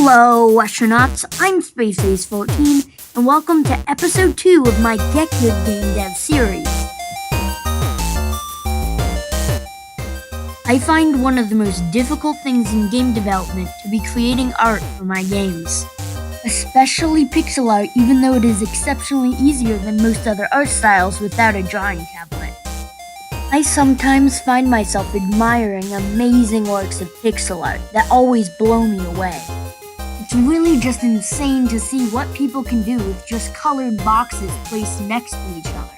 Hello, astronauts. I'm SpaceAce14, and welcome to episode 2 of my Get Good Game Dev series. I find one of the most difficult things in game development to be creating art for my games. Especially pixel art, even though it is exceptionally easier than most other art styles without a drawing tablet. I sometimes find myself admiring amazing works of pixel art that always blow me away. It's really just insane to see what people can do with just colored boxes placed next to each other.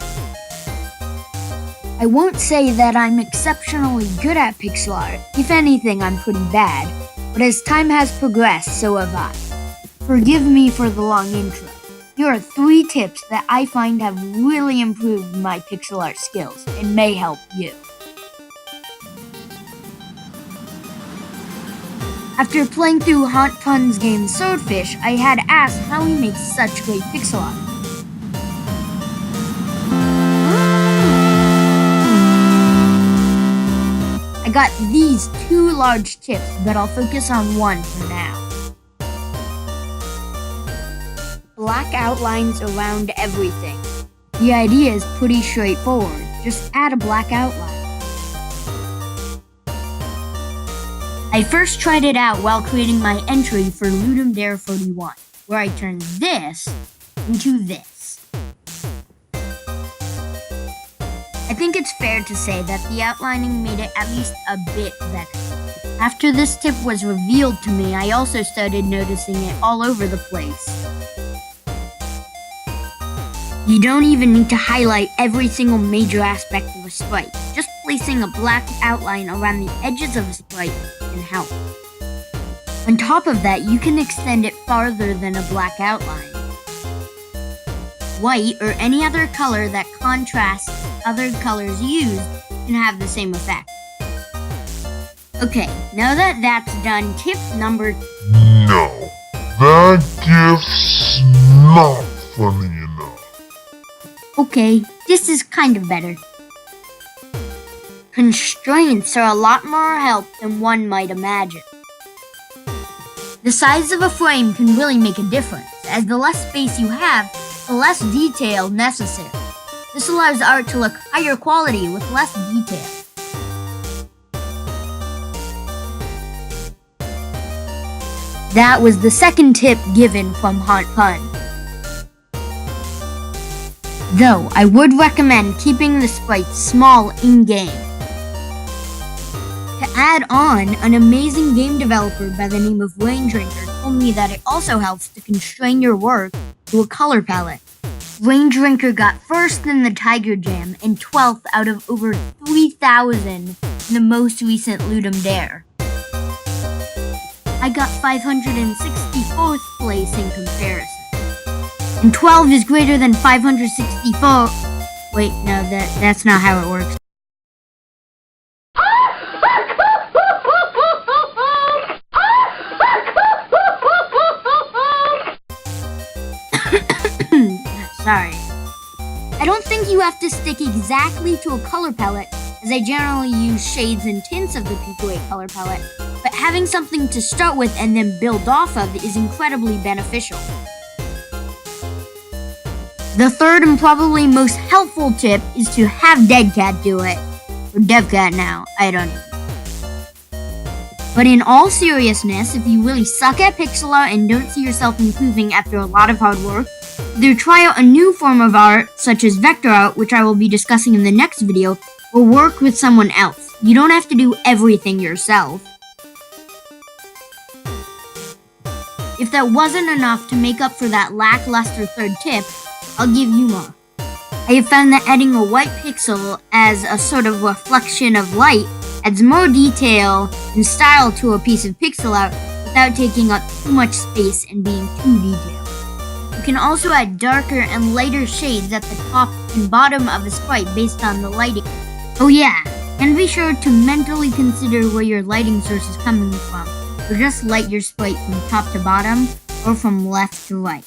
I won't say that I'm exceptionally good at pixel art. If anything, I'm pretty bad. But as time has progressed, so have I. Forgive me for the long intro. Here are 3 tips that I find have really improved my pixel art skills and may help you. After playing through Martian's game Swordfish, I had asked how he makes such great pixel art. I got these 2 large tips, but I'll focus on one for now. Black outlines around everything. The idea is pretty straightforward. Just add a black outline. I first tried it out while creating my entry for Ludum Dare 41, where I turned this into this. I think it's fair to say that the outlining made it at least a bit better. After this tip was revealed to me, I also started noticing it all over the place. You don't even need to highlight every single major aspect of a sprite. Just placing a black outline around the edges of a sprite can help. On top of that, you can extend it farther than a black outline. White or any other color that contrasts other colors used can have the same effect. Okay, now that that's done, tip number... No, that gift's not funny enough. Okay, this is kind of better. Constraints are a lot more help than one might imagine. The size of a frame can really make a difference, as the less space you have, the less detail necessary. This allows art to look higher quality with less detail. That was the second tip given from Martian. Though, I would recommend keeping the sprites small in-game. To add on, an amazing game developer by the name of Rain Drinker told me that it also helps to constrain your work to a color palette. Rain Drinker got first in the Tiger Jam and 12th out of over 3,000 in the most recent Ludum Dare. I got 564th place in comparison. And 12 is greater than 564. Wait, no, that's not how it works. Sorry. I don't think you have to stick exactly to a color palette, as I generally use shades and tints of the P2A color palette, but having something to start with and then build off of is incredibly beneficial. The third and probably most helpful tip is to have DeadCat do it. Or DevCat now, I don't know. But in all seriousness, if you really suck at pixel art and don't see yourself improving after a lot of hard work, either try out a new form of art, such as vector art, which I will be discussing in the next video, or work with someone else. You don't have to do everything yourself. If that wasn't enough to make up for that lackluster third tip, I'll give you more. I have found that adding a white pixel as a sort of reflection of light adds more detail and style to a piece of pixel art without taking up too much space and being too detailed. You can also add darker and lighter shades at the top and bottom of a sprite based on the lighting. Oh yeah, and be sure to mentally consider where your lighting source is coming from, or just light your sprite from top to bottom or from left to right.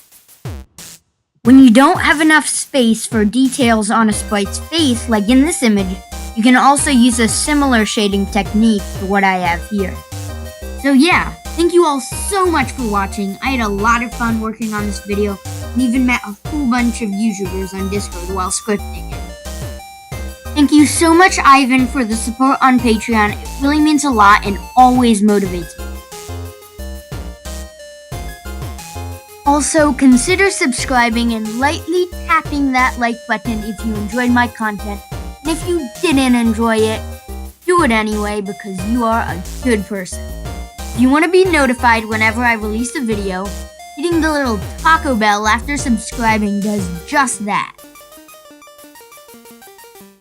When you don't have enough space for details on a sprite's face, like in this image, you can also use a similar shading technique to what I have here. So yeah, Thank you all so much for watching. I had a lot of fun working on this video and even met a whole bunch of YouTubers on Discord while scripting it. Thank you so much, Ivan, for the support on Patreon. It really means a lot and always motivates me. Also, consider subscribing and lightly tapping that like button if you enjoyed my content. And if you didn't enjoy it, do it anyway because you are a good person. If you want to be notified whenever I release a video, hitting the little taco bell after subscribing does just that.